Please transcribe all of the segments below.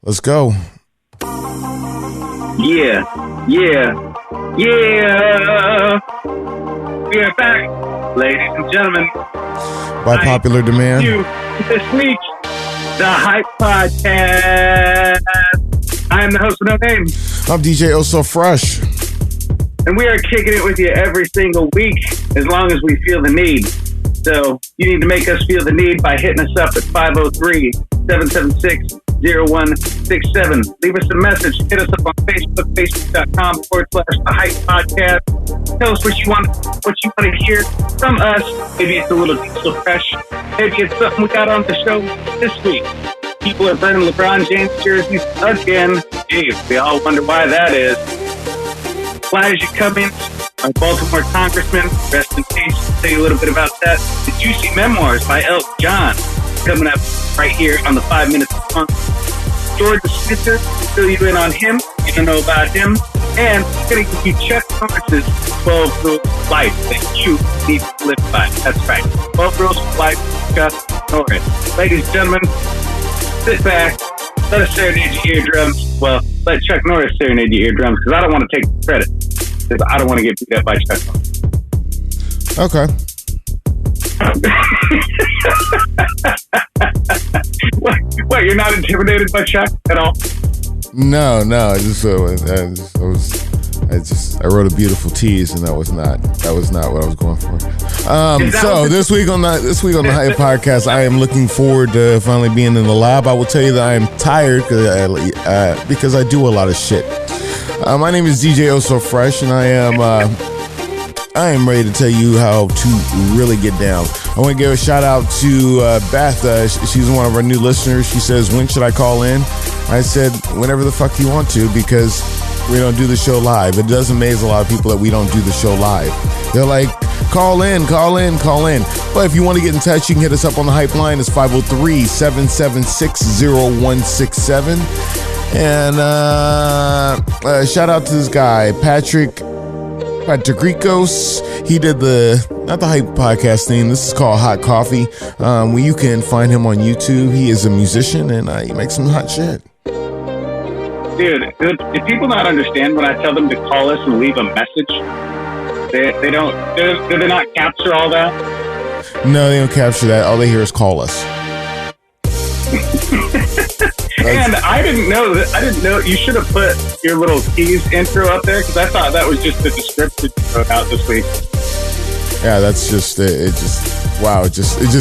Let's go. Yeah. We are back, ladies and gentlemen. By popular demand. This week, the Hype Podcast. I am the host with no name. I'm DJ Oh So Fresh. And we are kicking it with you every single week as long as we feel the need. So you need to make us feel the need by hitting us up at 503-776-0167. Leave us a message. Hit us up on Facebook, facebook.com/The Hype Podcast. Tell us what you want to hear from us. Maybe it's a little diesel fresh. Maybe it's something we got on the show this week. People are burning LeBron James jerseys again. Hey, we all wonder why that is. Elijah Cummings, our Baltimore congressman, rest in peace. I'll tell you a little bit about that. The Juicy Memoirs by Elton John coming up right here on the 5 Minutes of Funk. George Spencer, fill you in on him. You don't know about him. And we're going to give you Chuck Norris's 12 Rules of Life that you need to live by. That's right. 12 Rules of Life, Chuck Norris. Ladies and gentlemen, sit back. Let us serenade your eardrums. Well, let Chuck Norris serenade your eardrums because I don't want to take the credit. Because I don't want to get beat up by Chuck Norris. Okay. What? You're not intimidated by Chuck at all? No. I wrote a beautiful tease, and that was not what I was going for. So this week on the Hype Podcast, I am looking forward to finally being in the lab. I will tell you that I am tired because I do a lot of shit. My name is DJ Oh So Fresh, and I am ready to tell you how to really get down. I want to give a shout out to Beth. She's one of our new listeners. She says, "When should I call in?" I said, "Whenever the fuck you want to," because we don't do the show live. It does amaze a lot of people that we don't do the show live. They're like, call in. But if you want to get in touch, you can hit us up on the Hype line. It's 503-776-0167. And shout out to this guy, Patrick Ricos. He did not the Hype Podcast theme. This is called Hot Coffee. Where you can find him on YouTube. He is a musician and he makes some hot shit. Dude, do people not understand when I tell them to call us and leave a message? They don't. Do they not capture all that? No, they don't capture that. All they hear is call us. And I didn't know you should have put your little tease intro up there because I thought that was just the description you wrote out this week. Yeah, that's just it. It just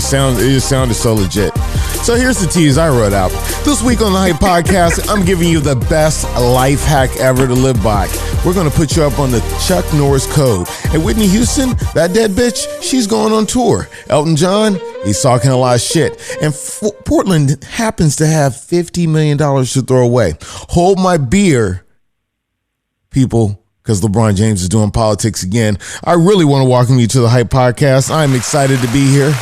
sounded so legit. So here's the tease I wrote out. This week on the Hype Podcast, I'm giving you the best life hack ever to live by. We're going to put you up on the Chuck Norris code. And Whitney Houston, that dead bitch, she's going on tour. Elton John, he's talking a lot of shit. And Portland happens to have $50 million to throw away. Hold my beer, people, because LeBron James is doing politics again. I really want to welcome you to the Hype Podcast. I'm excited to be here.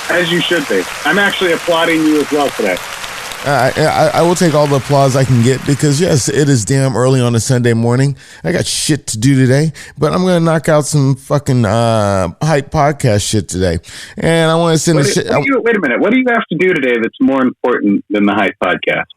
As you should be. I'm actually applauding you as well today. I will take all the applause I can get because, yes, it is damn early on a Sunday morning. I got shit to do today, but I'm going to knock out some fucking Hype Podcast shit today. And I want to send wait a minute. What do you have to do today that's more important than the Hype Podcast?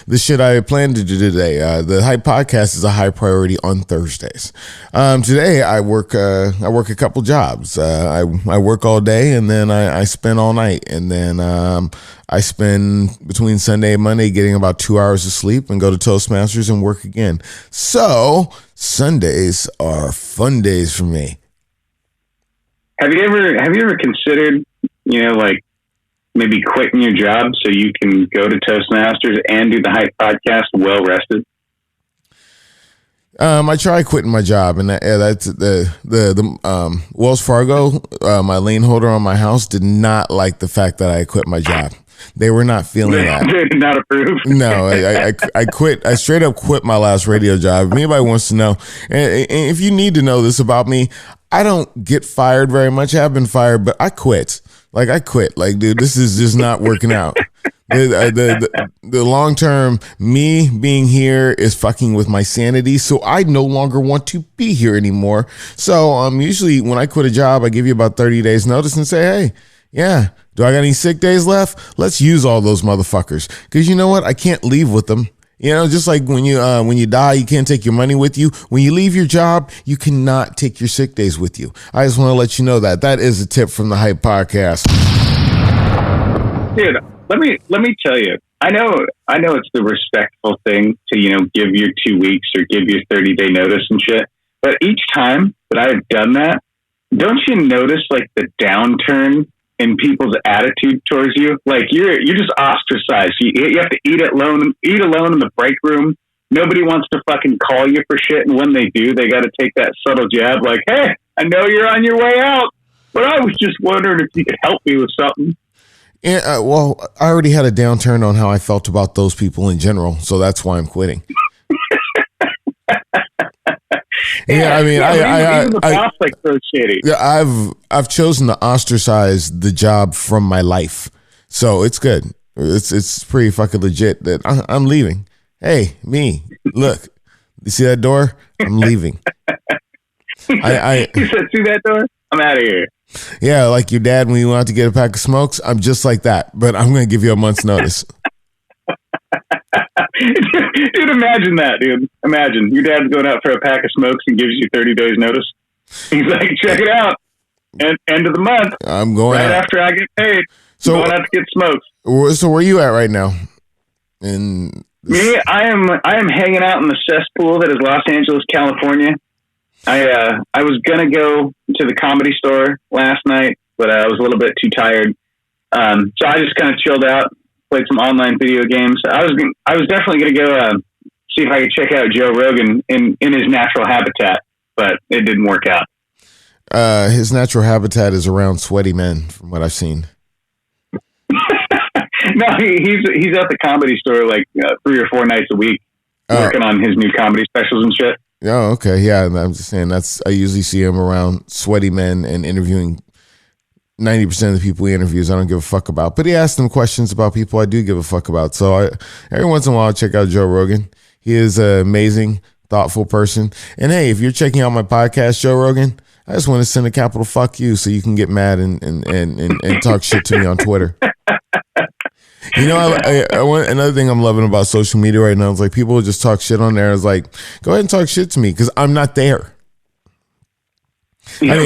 The shit I plan to do today. The Hype Podcast is a high priority on Thursdays. Today I work a couple jobs. I work all day and then I spend all night. And then I spend between Sunday and Monday getting about 2 hours of sleep and go to Toastmasters and work again. So Sundays are fun days for me. Have you ever considered, maybe quitting your job so you can go to Toastmasters and do the Hype Podcast well rested? I tried quitting my job, and that's the Wells Fargo, my lien holder on my house, did not like the fact that I quit my job. They were not feeling that. They did not approve. No, I quit. I straight up quit my last radio job. If anybody wants to know, and if you need to know this about me, I don't get fired very much. I have been fired, but I quit. I quit. Dude, this is just not working out. The long term, me being here is fucking with my sanity. So I no longer want to be here anymore. So usually when I quit a job, I give you about 30 days notice and say, hey, yeah, Do I got any sick days left? Let's use all those motherfuckers. Because you know what? I can't leave with them. You know, just like when you die, you can't take your money with you. When you leave your job, you cannot take your sick days with you. I just want to let you know that. That is a tip from the Hype Podcast. Dude, let me tell you. I know it's the respectful thing to, give your 2 weeks or give your 30-day notice and shit. But each time that I've done that, don't you notice like the downturn in people's attitude towards you? Like you're just ostracized. You have to eat alone in the break room. Nobody wants to fucking call you for shit. And when they do, they got to take that subtle jab like, hey, I know you're on your way out, but I was just wondering if you could help me with something. Yeah, well, I already had a downturn on how I felt about those people in general, so that's why I'm quitting. Yeah, I mean, I've chosen to ostracize the job from my life, so it's good. It's pretty fucking legit that I'm leaving. Hey, me, look, you see that door? I'm leaving. You said, see that door? I'm out of here. Yeah, like your dad when you went out to get a pack of smokes. I'm just like that, but I'm going to give you a month's notice. Dude, imagine that, dude. Imagine your dad's going out for a pack of smokes and gives you 30 days notice. He's like, check it out. End of the month. I'm going right out after I get paid. So I'm going out to get smokes. So where are you at right now? Me, I am hanging out in the cesspool that is Los Angeles, California. I was gonna go to the Comedy Store last night, but I was a little bit too tired. So I just kind of chilled out, played some online video games. I was definitely gonna go see if I could check out Joe Rogan in his natural habitat, but it didn't work out. His natural habitat is around sweaty men, from what I've seen. No, he's at the Comedy Store like 3 or 4 nights a week, working on his new comedy specials and shit. Oh, okay. Yeah, I'm just saying I usually see him around sweaty men and interviewing 90% of the people he interviews I don't give a fuck about. But he asks them questions about people I do give a fuck about. So every once in a while I check out Joe Rogan. He is an amazing, thoughtful person. And hey, if you're checking out my podcast, Joe Rogan, I just want to send a capital fuck you so you can get mad and talk shit to me on Twitter. You know, I want another thing I'm loving about social media right now is like people just talk shit on there. It's like, go ahead and talk shit to me because I'm not there. Yeah. I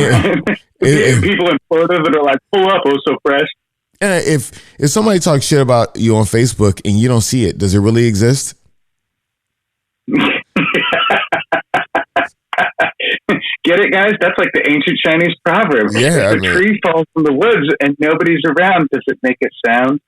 mean, people in Florida that are like, pull up, oh so fresh. And if somebody talks shit about you on Facebook and you don't see it, does it really exist? Get it, guys? That's like the ancient Chinese proverb. Yeah, if a tree falls from the woods and nobody's around, does it make a sound?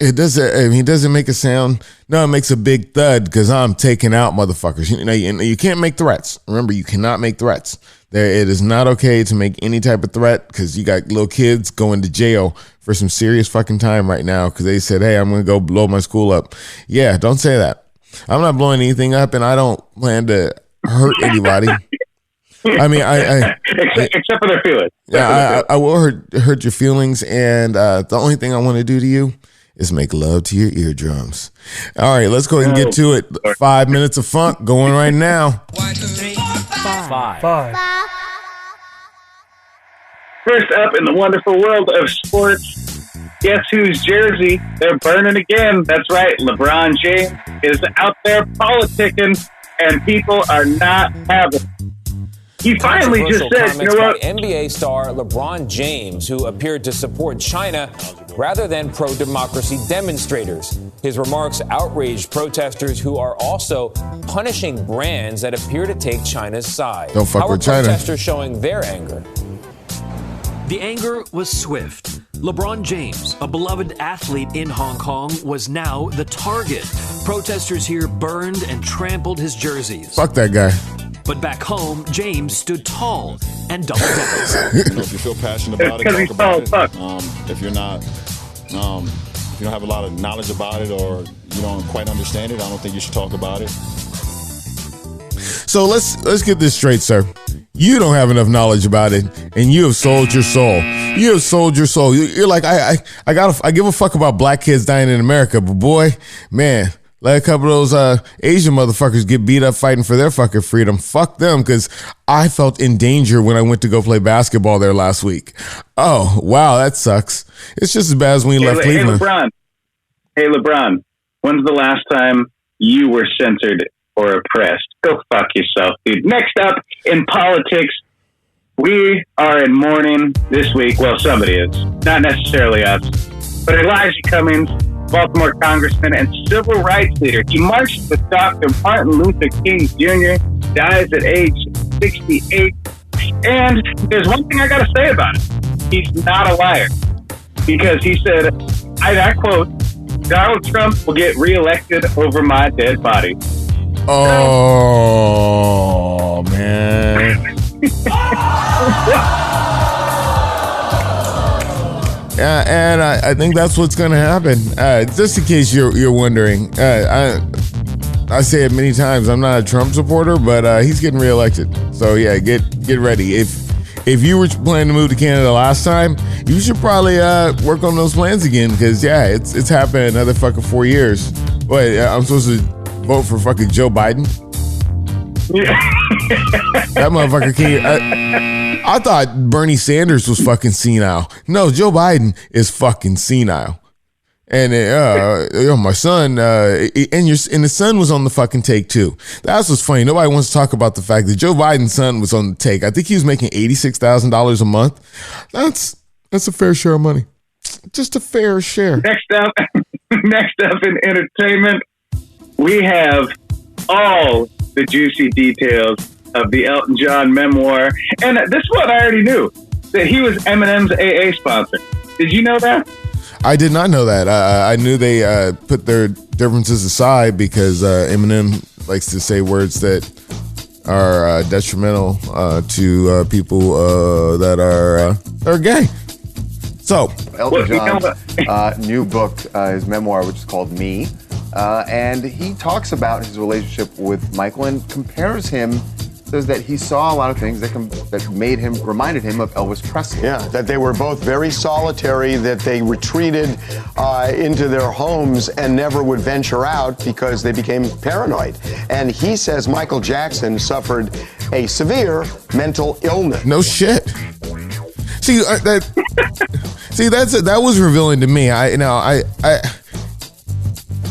It doesn't. I mean, it doesn't make a sound. No, it makes a big thud because I'm taking out motherfuckers. You know, you can't make threats. Remember, you cannot make threats. It is not okay to make any type of threat because you got little kids going to jail for some serious fucking time right now because they said, "Hey, I'm going to go blow my school up." Yeah, don't say that. I'm not blowing anything up, and I don't plan to hurt anybody. I mean, except for their feelings. Yeah, I will hurt your feelings, and the only thing I want to do to you is make love to your eardrums. All right, let's go ahead and get to it. 5 minutes of funk going right now. 1, 2, 3, 4, 5. First up in the wonderful world of sports, guess whose jersey they're burning again? That's right, LeBron James is out there politicking, and people are not having it. He finally just said, you know what? NBA star LeBron James, who appeared to support China rather than pro-democracy demonstrators. His remarks outraged protesters who are also punishing brands that appear to take China's side. Don't fuck with China. How are protesters showing their anger? The anger was swift. LeBron James, a beloved athlete in Hong Kong, was now the target. Protesters here burned and trampled his jerseys. Fuck that guy. But back home, James stood tall and doubled down. If you feel passionate about it, talk about it. If you're not, if you don't have a lot of knowledge about it or you don't quite understand it, I don't think you should talk about it. So let's get this straight, sir. You don't have enough knowledge about it, and you have sold your soul. You have sold your soul. You're like, I give a fuck about black kids dying in America, but boy, man, Let a couple of those Asian motherfuckers get beat up fighting for their fucking freedom. Fuck them, because I felt in danger when I went to go play basketball there last week. Oh, wow, that sucks. It's just as bad as when you left Cleveland. Hey, LeBron, when's the last time you were censored or oppressed? Go fuck yourself, dude. Next up, in politics, we are in mourning this week. Well, somebody is. Not necessarily us. But Elijah Cummings, Baltimore congressman and civil rights leader. He marched with Dr. Martin Luther King Jr., dies at age 68. And there's one thing I got to say about it. He's not a liar. Because he said, I quote, Donald Trump will get reelected over my dead body. Oh, man. And I think that's what's going to happen. Just in case you're wondering, I say it many times. I'm not a Trump supporter, but he's getting reelected. So yeah, get ready. If you were planning to move to Canada last time, you should probably work on those plans again, because yeah, it's happened another fucking 4 years. Wait, I'm supposed to vote for fucking Joe Biden? Yeah. That motherfucker can't. I thought Bernie Sanders was fucking senile. No, Joe Biden is fucking senile. And my son, and the son was on the fucking take too. That's what's funny. Nobody wants to talk about the fact that Joe Biden's son was on the take. I think he was making $86,000 a month. That's a fair share of money. Just a fair share. Next up in entertainment, we have all the juicy details of the Elton John memoir. And this one I already knew, that he was Eminem's AA sponsor. Did you know that? I did not know that. I knew they put their differences aside because Eminem likes to say words that are detrimental to people that are gay. So Elton John's new book, his memoir, which is called Me, and he talks about his relationship with Michael and compares him. Says that he saw a lot of things that reminded him of Elvis Presley. Yeah, that they were both very solitary, that they retreated into their homes and never would venture out because they became paranoid. And he says Michael Jackson suffered a severe mental illness. No shit. See, that was revealing to me.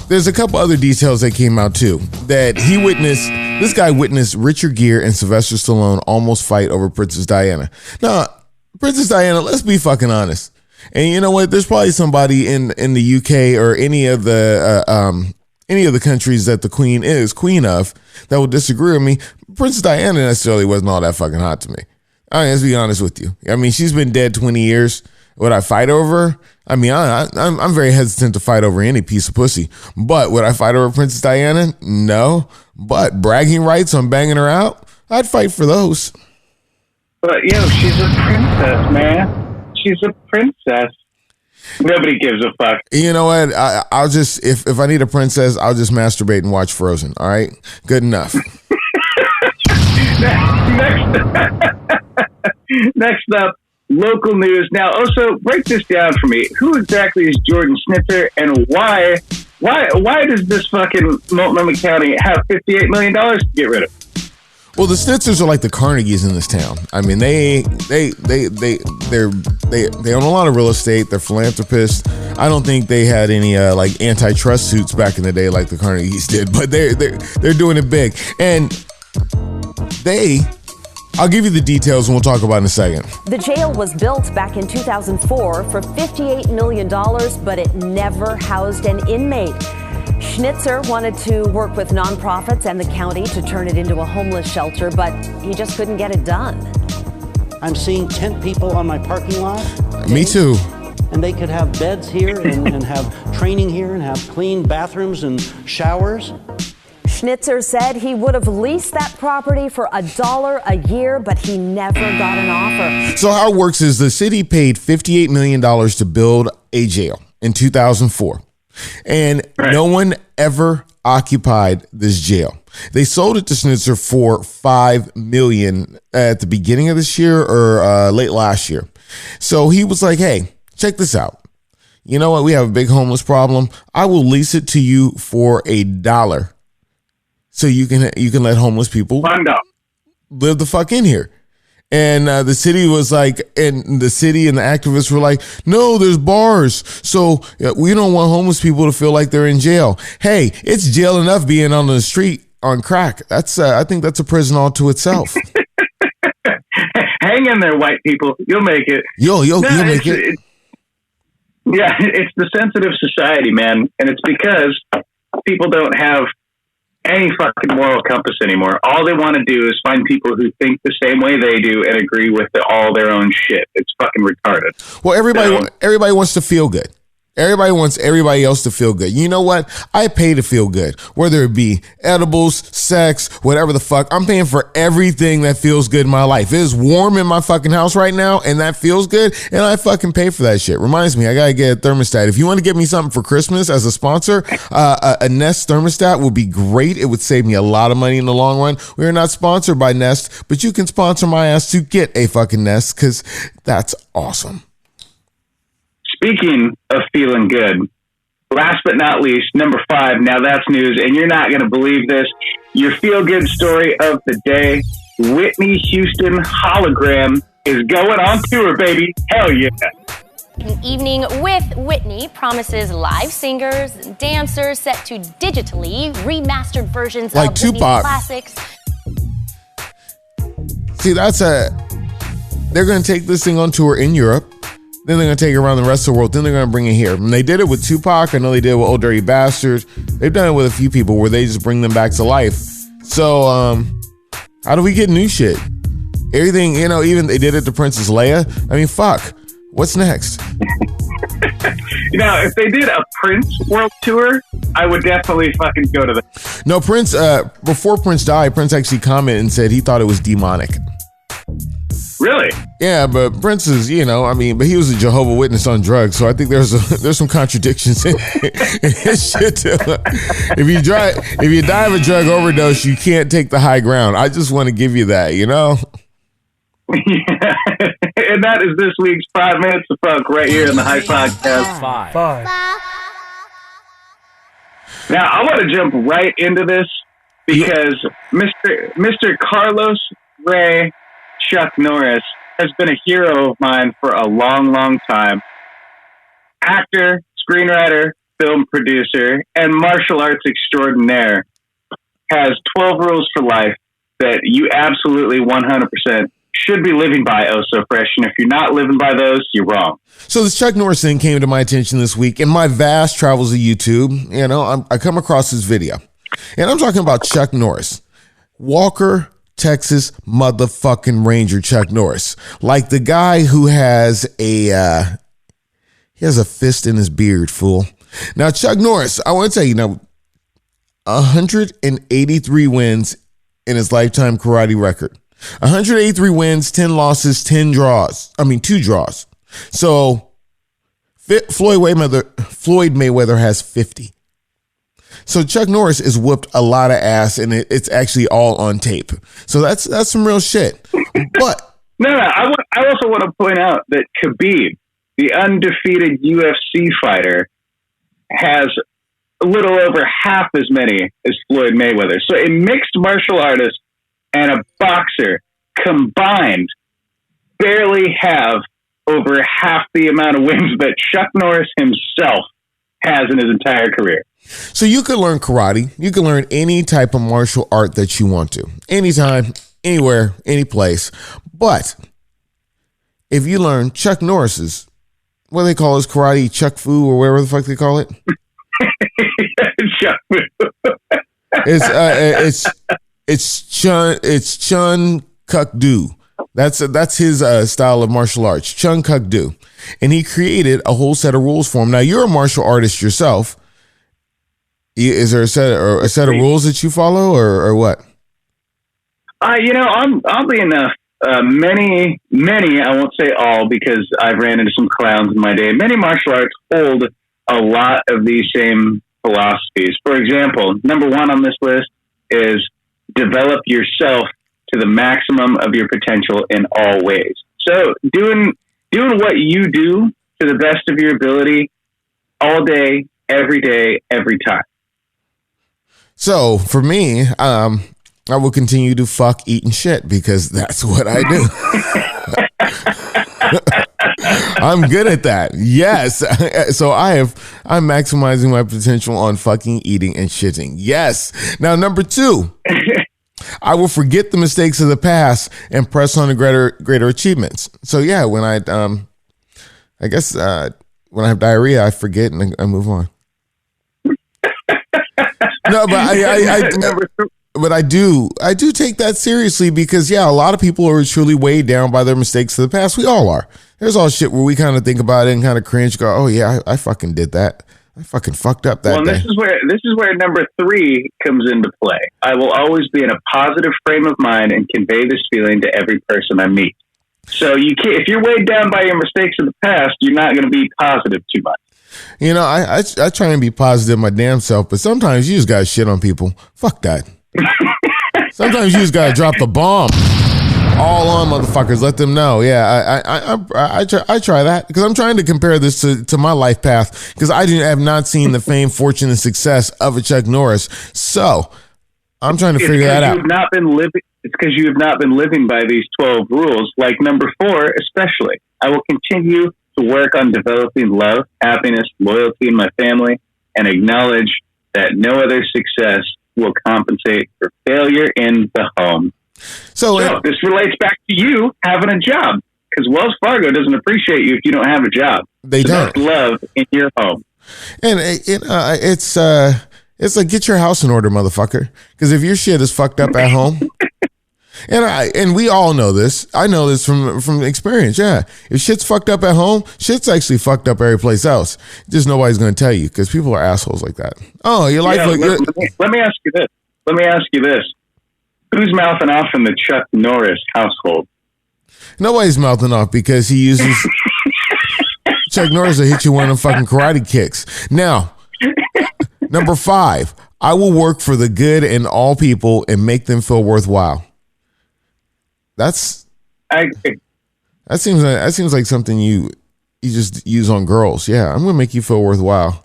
There's a couple other details that came out too. That this guy witnessed Richard Gere and Sylvester Stallone almost fight over Princess Diana. Now, Princess Diana, let's be fucking honest. And you know what? There's probably somebody in the UK or any of the countries that the Queen is queen of that will disagree with me. Princess Diana necessarily wasn't all that fucking hot to me. Let's be honest with you. I mean, she's been dead 20 years. Would I fight over her? I mean, I'm very hesitant to fight over any piece of pussy. But would I fight over Princess Diana? No. But bragging rights on banging her out? I'd fight for those. But, she's a princess, man. She's a princess. Nobody gives a fuck. You know what? I'll just, if I need a princess, I'll just masturbate and watch Frozen. All right? Good enough. Next up, local news. Now, also, break this down for me. Who exactly is Jordan Schnitzer, and why does this fucking Multnomah County have $58 million to get rid of? Well, the Schnitzers are like the Carnegies in this town. I mean, they own a lot of real estate. They're philanthropists. I don't think they had any like antitrust suits back in the day like the Carnegies did, but they're doing it big. And I'll give you the details and we'll talk about it in a second. The jail was built back in 2004 for $58 million, but it never housed an inmate. Schnitzer wanted to work with nonprofits and the county to turn it into a homeless shelter, but he just couldn't get it done. I'm seeing tent people on my parking lot. Me too. And they could have beds here and have training here and have clean bathrooms and showers. Schnitzer said he would have leased that property for $1 a year, but he never got an offer. So how it works is the city paid $58 million to build a jail in 2004. And no one ever occupied this jail. They sold it to Schnitzer for $5 million at the beginning of this year or late last year. So he was like, hey, check this out. you know what? We have a big homeless problem. I will lease it to you for $1. So you can let homeless people live the fuck in here. And the city was like, and the city and the activists were like, no, there's bars. So we don't want homeless people to feel like they're in jail. Hey, it's jail enough being on the street on crack. That's I think that's a prison all to itself. Hang in there, white people. You'll make it. You'll make it. It's the sensitive society, man. And it's because people don't have any fucking moral compass anymore. All they want to do is find people who think the same way they do and agree with all their own shit. It's fucking retarded. Well, everybody wants to feel good. Everybody wants everybody else to feel good. You know what? I pay to feel good, whether it be edibles, sex, whatever the fuck. I'm paying for everything that feels good in my life. It is warm in my fucking house right now, and that feels good, and I fucking pay for that shit. Reminds me, I gotta get a thermostat. If you want to get me something for Christmas as a sponsor, a Nest thermostat would be great. It would save me a lot of money in the long run. We are not sponsored by Nest, but you can sponsor my ass to get a fucking Nest, because that's awesome. Speaking of feeling good, last but not least, number 5, now that's news, and you're not going to believe this. Your feel-good story of the day, Whitney Houston hologram is going on tour, baby. Hell yeah. An evening with Whitney promises live singers and dancers set to digitally remastered versions like of Tupac classics. See, they're going to take this thing on tour in Europe. Then they're going to take it around the rest of the world. Then they're going to bring it here. And they did it with Tupac. I know they did it with Old Dirty Bastards. They've done it with a few people where they just bring them back to life. So, how do we get new shit? Everything, even they did it to Princess Leia. I mean, fuck. What's next? If they did a Prince world tour, I would definitely fucking go to that. No, Prince, before Prince died, Prince actually commented and said he thought it was demonic. Really? Yeah, but Prince is, but he was a Jehovah's Witness on drugs, so I think there's some contradictions in his shit too. If you die of a drug overdose, you can't take the high ground. I just want to give you that, Yeah. And that is this week's 5 Minutes of Funk right here in the Hype Podcast. Five. Now, I want to jump right into this because Mr. Carlos Ray Chuck Norris has been a hero of mine for a long, long time. Actor, screenwriter, film producer, and martial arts extraordinaire. Has 12 rules for life that you absolutely 100% should be living by, oh so fresh. And if you're not living by those, you're wrong. So this Chuck Norris thing came to my attention this week. In my vast travels of YouTube, I come across this video. And I'm talking about Chuck Norris. Walker, Texas motherfucking Ranger Chuck Norris. Like the guy who has he has a fist in his beard, fool. Now, Chuck Norris, I want to tell you, 183 wins in his lifetime karate record. 183 wins, 10 losses, 2 draws. So Floyd Mayweather has 50. So Chuck Norris has whooped a lot of ass, and it's actually all on tape. So that's some real shit. But no, I also want to point out that Khabib, the undefeated UFC fighter, has a little over half as many as Floyd Mayweather. So a mixed martial artist and a boxer combined barely have over half the amount of wins that Chuck Norris himself has in his entire career. So you can learn karate. You can learn any type of martial art that you want to. Anytime, anywhere, any place. But if you learn Chuck Norris's, what do they call his karate, Chuck Fu or whatever the fuck they call it? Chuck Fu. It's Chun Kuk Do. That's his style of martial arts, Chun Kuk Do. And he created a whole set of rules for him. Now, you're a martial artist yourself. Is there a set of rules that you follow or what? Oddly enough, many, I won't say all because I've ran into some clowns in my day. Many martial arts hold a lot of these same philosophies. For example, number 1 on this list is develop yourself to the maximum of your potential in all ways. So doing what you do to the best of your ability all day, every time. So for me, I will continue to fuck, eat, and shit because that's what I do. I'm good at that. Yes. So I'm maximizing my potential on fucking, eating, and shitting. Yes. Now, number 2, I will forget the mistakes of the past and press on to greater achievements. So yeah, when I guess when I have diarrhea, I forget and I move on. No, but I do take that seriously because yeah, a lot of people are truly weighed down by their mistakes of the past. We all are. There's all shit where we kind of think about it and kind of cringe, go, oh yeah, I fucking did that. I fucking fucked up that day. This is where number 3 comes into play. I will always be in a positive frame of mind and convey this feeling to every person I meet. So if you're weighed down by your mistakes of the past, you're not going to be positive too much. You know, I try and be positive my damn self, but sometimes you just got to shit on people. Fuck that. Sometimes you just got to drop the bomb. All on motherfuckers. Let them know. Yeah, I try that because I'm trying to compare this to my life path because I have not seen the fame, fortune, and success of a Chuck Norris. So I'm trying to figure that out. It's because you have not been living by these 12 rules. Like number 4, especially, I will continue to work on developing love, happiness, loyalty in my family, and acknowledge that no other success will compensate for failure in the home. So this relates back to you having a job because Wells Fargo doesn't appreciate you if you don't have a job. They don't. Love in your home. And it's like, get your house in order, motherfucker. Because if your shit is fucked up at home, and we all know this. I know this from experience. Yeah, if shit's fucked up at home, shit's actually fucked up every place else. Just nobody's going to tell you because people are assholes like that. Oh, your life. Let me ask you this. Who's mouthing off in the Chuck Norris household? Nobody's mouthing off because he uses Chuck Norris to hit you one of them fucking karate kicks. Now, number 5, I will work for the good in all people and make them feel worthwhile. That seems like something you just use on girls. Yeah, I'm gonna make you feel worthwhile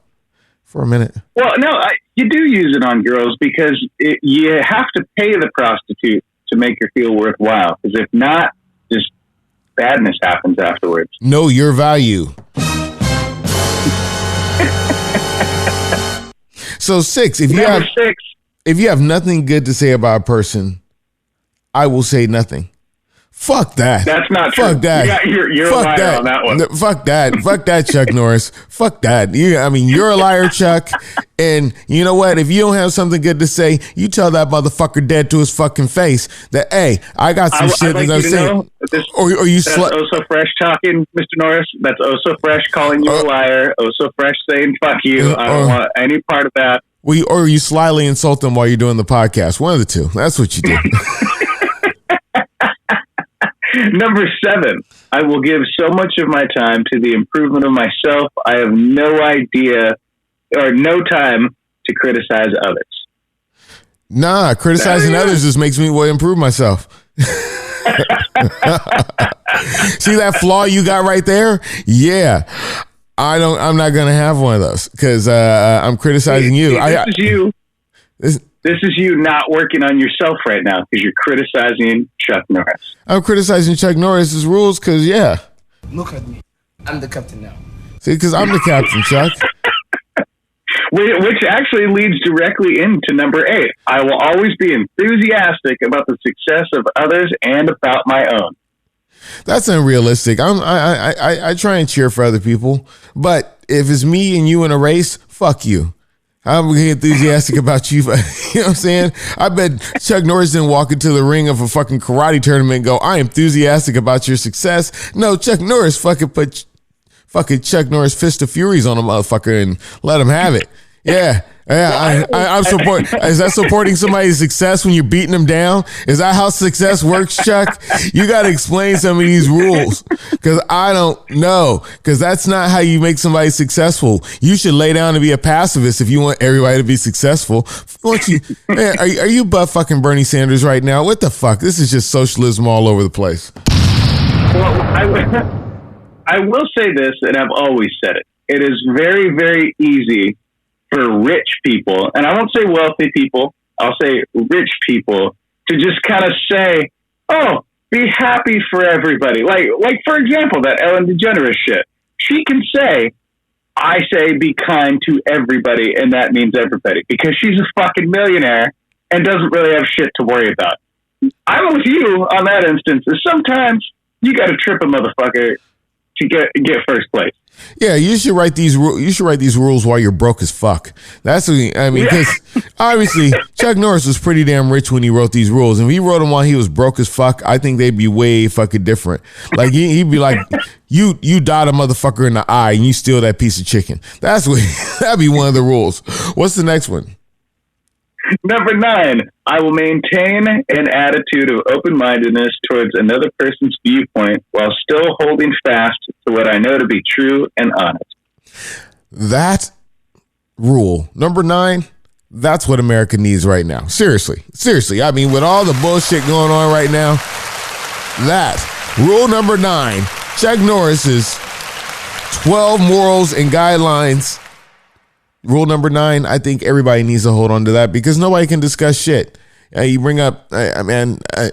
for a minute. Well, no, you do use it on girls because you have to pay the prostitute to make her feel worthwhile. Because if not, just badness happens afterwards. Know your value. So 6, if you have nothing good to say about a person, I will say nothing. Fuck that. That's not true. Fuck that. You're Fuck a liar that. on that one. Fuck that. Fuck that, Chuck Norris. Fuck that. You're a liar, Chuck. And you know what? If you don't have something good to say, you tell that motherfucker dead to his fucking face that, hey, I got some shit that I'm saying. Or you that's so fresh talking, Mr. Norris. That's so fresh calling you a liar. So fresh saying fuck you. I don't want any part of that. Or you slyly insult them while you're doing the podcast. One of the two. That's what you do. Number 7, I will give so much of my time to the improvement of myself. I have no idea or no time to criticize others. Nah, criticizing others just makes me want to improve myself. See that flaw you got right there? Yeah. I'm not going to have one of those because I'm criticizing you. This is you not working on yourself right now because you're criticizing Chuck Norris. I'm criticizing Chuck Norris's rules because, yeah. Look at me. I'm the captain now. See, because I'm the captain, Chuck. Which actually leads directly into number 8. I will always be enthusiastic about the success of others and about my own. That's unrealistic. I try and cheer for other people, but if it's me and you in a race, fuck you. I'm going to get enthusiastic about you. You know what I'm saying? I bet Chuck Norris didn't walk into the ring of a fucking karate tournament and go, I am enthusiastic about your success. No, Chuck Norris fucking put Chuck Norris Fist of Furies on a motherfucker and let him have it. Yeah. Yeah, I'm supporting. Is that supporting somebody's success when you're beating them down? Is that how success works, Chuck? You got to explain some of these rules because I don't know. Because that's not how you make somebody successful. You should lay down and be a pacifist if you want everybody to be successful. Man, are you butt fucking Bernie Sanders right now? What the fuck? This is just socialism all over the place. Well, I will say this, and I've always said it. it is very, very easy for rich people, and I won't say wealthy people, I'll say rich people, to just kind of say, oh, be happy for everybody. Like for example, that Ellen DeGeneres shit. She can say, I say be kind to everybody, and that means everybody, because she's a fucking millionaire and doesn't really have shit to worry about. I'm with you on that instance. Sometimes you got to trip a motherfucker to get first place. Yeah, you should write these. You should write these rules while you're broke as fuck. That's what I mean. Because obviously Chuck Norris was pretty damn rich when he wrote these rules, and if he wrote them while he was broke as fuck, I think they'd be way fucking different. Like he'd be like, you dot a motherfucker in the eye and you steal that piece of chicken. That's what that'd be one of the rules. What's the next one? Number 9, I will maintain an attitude of open-mindedness towards another person's viewpoint while still holding fast to what I know to be true and honest. That rule, number 9, that's what America needs right now. Seriously. I mean, with all the bullshit going on right now, that rule number 9, Chuck Norris's 12 morals and guidelines. Rule number 9, I think everybody needs to hold on to that because nobody can discuss shit. You bring up, man, I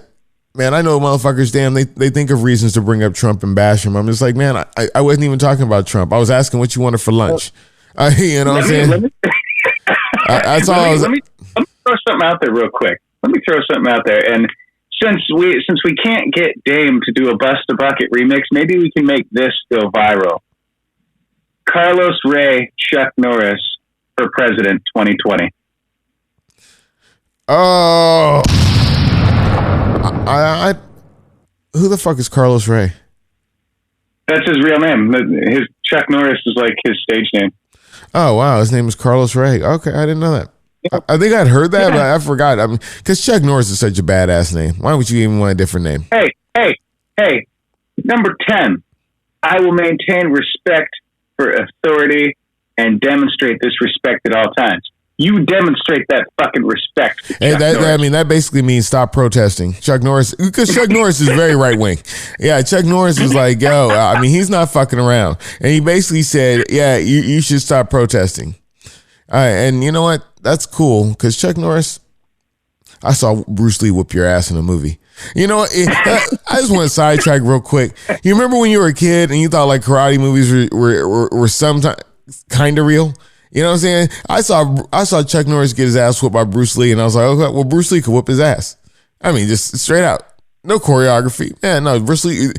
know motherfuckers, damn, they think of reasons to bring up Trump and bash him. I'm just like, man, I wasn't even talking about Trump. I was asking what you wanted for lunch. You know what I'm saying? That's all I was. Let me throw something out there real quick. And since we can't get Dame to do a Bust a Bucket remix, maybe we can make this go viral. Carlos Ray, Chuck Norris for president 2020. Oh, who the fuck is Carlos Ray? That's his real name. His Chuck Norris is like his stage name. Oh wow, his name is Carlos Ray. Okay, I didn't know that. Yeah. I think I'd heard that, but I forgot. I mean, because Chuck Norris is such a badass name. Why would you even want a different name? Hey. Number 10. I will maintain respect for authority and demonstrate this respect at all times. You demonstrate that fucking respect. Hey, that basically means stop protesting. Chuck Norris, because Chuck Norris is very right wing. Yeah, Chuck Norris is like, yo, I mean, he's not fucking around. And he basically said, yeah, you should stop protesting. All right, and you know what? That's cool, because Chuck Norris, I saw Bruce Lee whoop your ass in a movie. You know what? I just want to sidetrack real quick. You remember when you were a kid and you thought like karate movies were sometimes kind of real? You know what I'm saying? I saw Chuck Norris get his ass whooped by Bruce Lee, and I was like, okay, well, Bruce Lee could whoop his ass. I mean, just straight out. No choreography. Yeah, no, Bruce Lee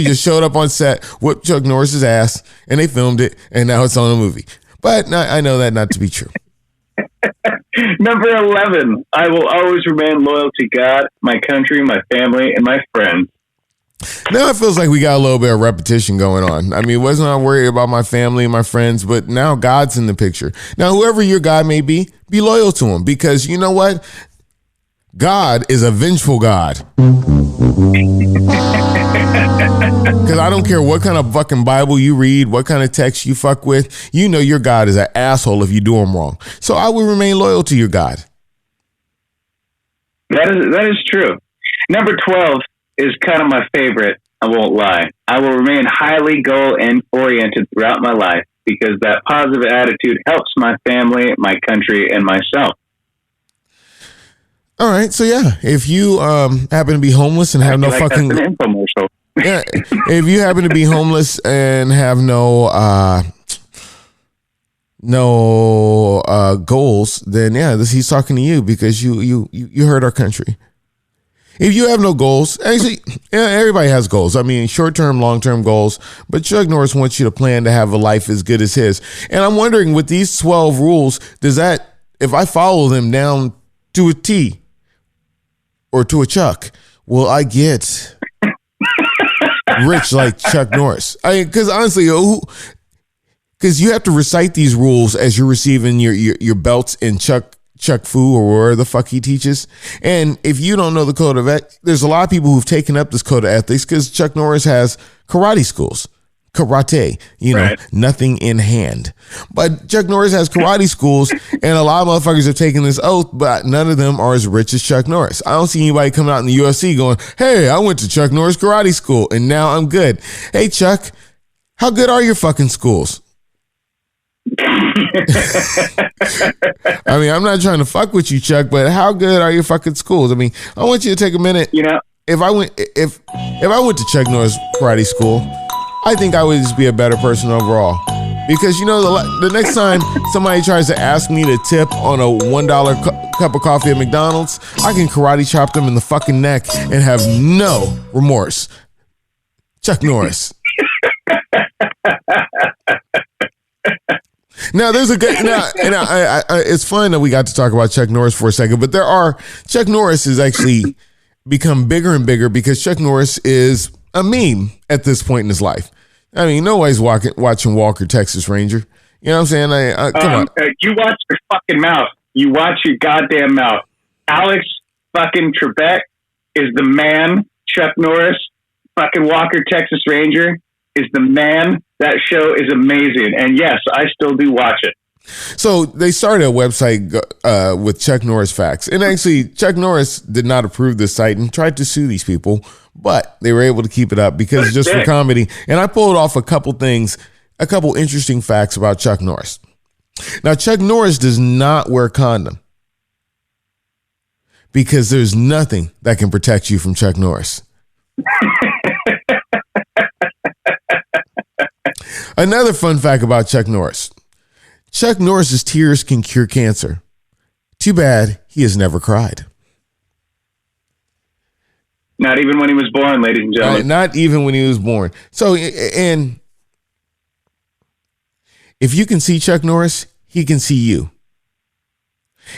just showed up on set, whooped Chuck Norris's ass, and they filmed it, and now it's on a movie. But I know that not to be true. Number 11, I will always remain loyal to God, my country, my family, and my friends. Now it feels like we got a little bit of repetition going on. I mean, wasn't I worried about my family and my friends, but now God's in the picture. Now, whoever your God may be loyal to him, because you know what? God is a vengeful God. Because I don't care what kind of fucking Bible you read, what kind of text you fuck with, you know your God is an asshole if you do him wrong. So I will remain loyal to your God. That is true. Number 12 is kind of my favorite. I won't lie. I will remain highly goal-oriented throughout my life because that positive attitude helps my family, my country, and myself. All right, so yeah, if you happen to be homeless and have no fucking infomercial. Yeah, if you happen to be homeless and have no goals, then yeah, he's talking to you because you hurt our country. If you have no goals, actually, yeah, everybody has goals. I mean, short-term, long-term goals, but Chuck Norris wants you to plan to have a life as good as his. And I'm wondering, with these 12 rules, if I follow them down to a T or to a Chuck, will I get rich like Chuck Norris? Because honestly, because you have to recite these rules as you're receiving your belts in Chuck Fu or where the fuck he teaches. And if you don't know the code of ethics, there's a lot of people who've taken up this code of ethics because Chuck Norris has karate schools. Karate, right. Nothing in hand. But Chuck Norris has karate schools, and a lot of motherfuckers have taken this oath, but none of them are as rich as Chuck Norris. I don't see anybody coming out in the UFC going, hey, I went to Chuck Norris karate school, and now I'm good. Hey, Chuck, how good are your fucking schools? I mean, I'm not trying to fuck with you, Chuck, but how good are your fucking schools? I mean, I want you to take a minute. You know, if I went to Chuck Norris karate school, I think I would just be a better person overall. Because, you know, the next time somebody tries to ask me to tip on a $1 cup of coffee at McDonald's, I can karate chop them in the fucking neck and have no remorse. Chuck Norris. Now, there's a good. It's fine that we got to talk about Chuck Norris for a second, but Chuck Norris has actually become bigger and bigger because Chuck Norris is a meme at this point in his life. I mean, nobody's watching Walker, Texas Ranger. You know what I'm saying? Come on. You watch your fucking mouth. You watch your goddamn mouth. Alex fucking Trebek is the man. Chuck Norris, fucking Walker, Texas Ranger is the man. That show is amazing. And yes, I still do watch it. So they started a website with Chuck Norris Facts. And actually, Chuck Norris did not approve this site and tried to sue these people, but they were able to keep it up because it's just for comedy. And I pulled off a couple interesting facts about Chuck Norris. Now, Chuck Norris does not wear a condom because there's nothing that can protect you from Chuck Norris. Another fun fact about Chuck Norris. Chuck Norris's tears can cure cancer. Too bad he has never cried. Not even when he was born, ladies and gentlemen. Not even when he was born. So, and if you can see Chuck Norris, he can see you.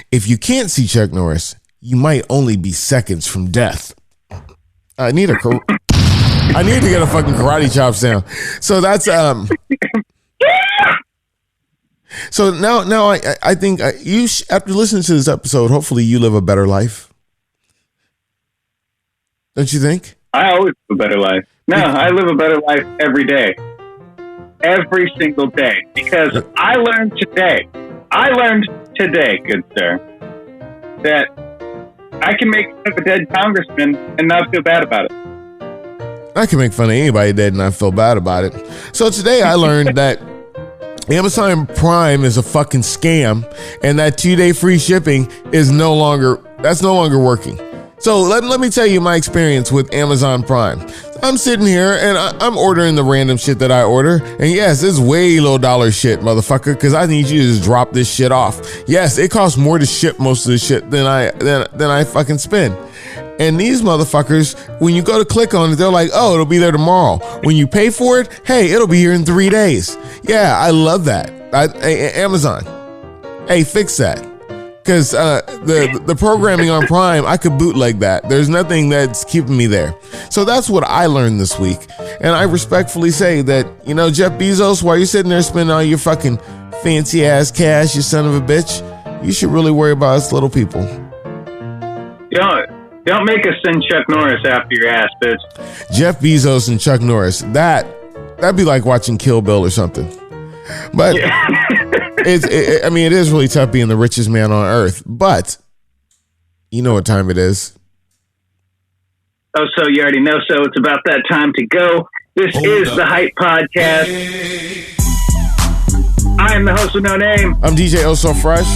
If you can't see Chuck Norris, you might only be seconds from death. I need to get a fucking karate chop sound. So that's So now I think you after listening to this episode, hopefully you live a better life. Don't you think? I always live a better life. No, I live a better life every day. Every single day. Because I learned today, good sir, that I can make fun of a dead congressman and not feel bad about it. I can make fun of anybody dead and not feel bad about it. So today I learned that Amazon Prime is a fucking scam and that 2-day free shipping is no longer working. So let me tell you my experience with Amazon Prime. I'm sitting here and I'm ordering the random shit that I order. And yes, it's way low dollar shit, motherfucker, because I need you to just drop this shit off. Yes, it costs more to ship most of the shit than I fucking spend. And these motherfuckers, when you go to click on it, they're like, oh, it'll be there tomorrow. When you pay for it, hey, it'll be here in 3 days. Yeah, I love that. Amazon, hey, fix that. Because the programming on Prime, I could bootleg that. There's nothing that's keeping me there. So that's what I learned this week. And I respectfully say that, you know, Jeff Bezos, while you're sitting there spending all your fucking fancy ass cash, you son of a bitch, you should really worry about us little people. Don't make us send Chuck Norris after your ass, bitch. Jeff Bezos and Chuck Norris. That'd be like watching Kill Bill or something. But yeah. It is really tough being the richest man on earth. But you know what time it is. Oh, so you already know. So it's about that time to go. This is the Hype Podcast. Hey. I am the host with no name. I'm DJ Oh So Fresh.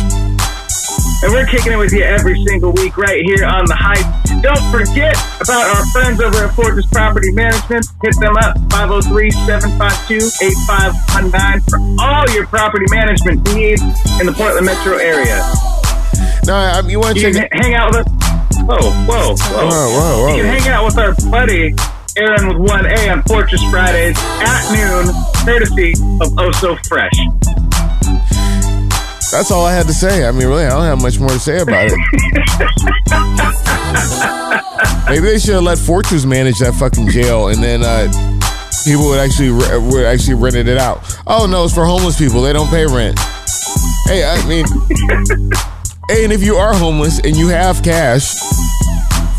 And we're kicking it with you every single week right here on The Hype. Don't forget about our friends over at Fortress Property Management. Hit them up, 503-752-8519 for all your property management needs in the Portland metro area. No, you want to hang out with us. Whoa. You can hang out with our buddy Aaron with 1A on Fortress Fridays at noon, courtesy of Oh So Fresh. That's all I had to say. I mean, really, I don't have much more to say about it. Maybe they should have let Fortress manage that fucking jail, and then people would actually rent it out. Oh no, it's for homeless people. They don't pay rent. Hey, I mean, hey, and if you are homeless and you have cash,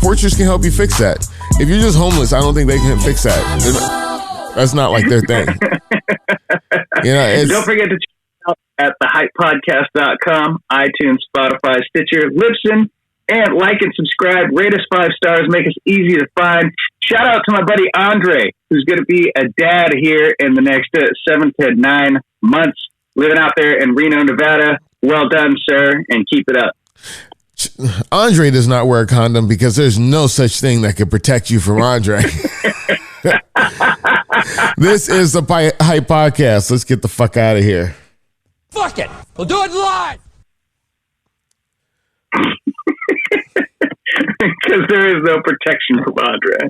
Fortress can help you fix that. If you're just homeless, I don't think they can fix that. That's not like their thing. You know, don't forget to check out at thehypepodcast.com, iTunes, Spotify, Stitcher, Libsyn, and like and subscribe. Rate us 5 stars. Make us easy to find. Shout out to my buddy Andre, who's going to be a dad here in the next 7 to 9 months. living out there in Reno, Nevada. Well done, sir, and keep it up. Andre does not wear a condom because there's no such thing that could protect you from Andre. This is the Hype Podcast. Let's get the fuck out of here. Fuck it. We'll do it live. Because there is no protection from Andre.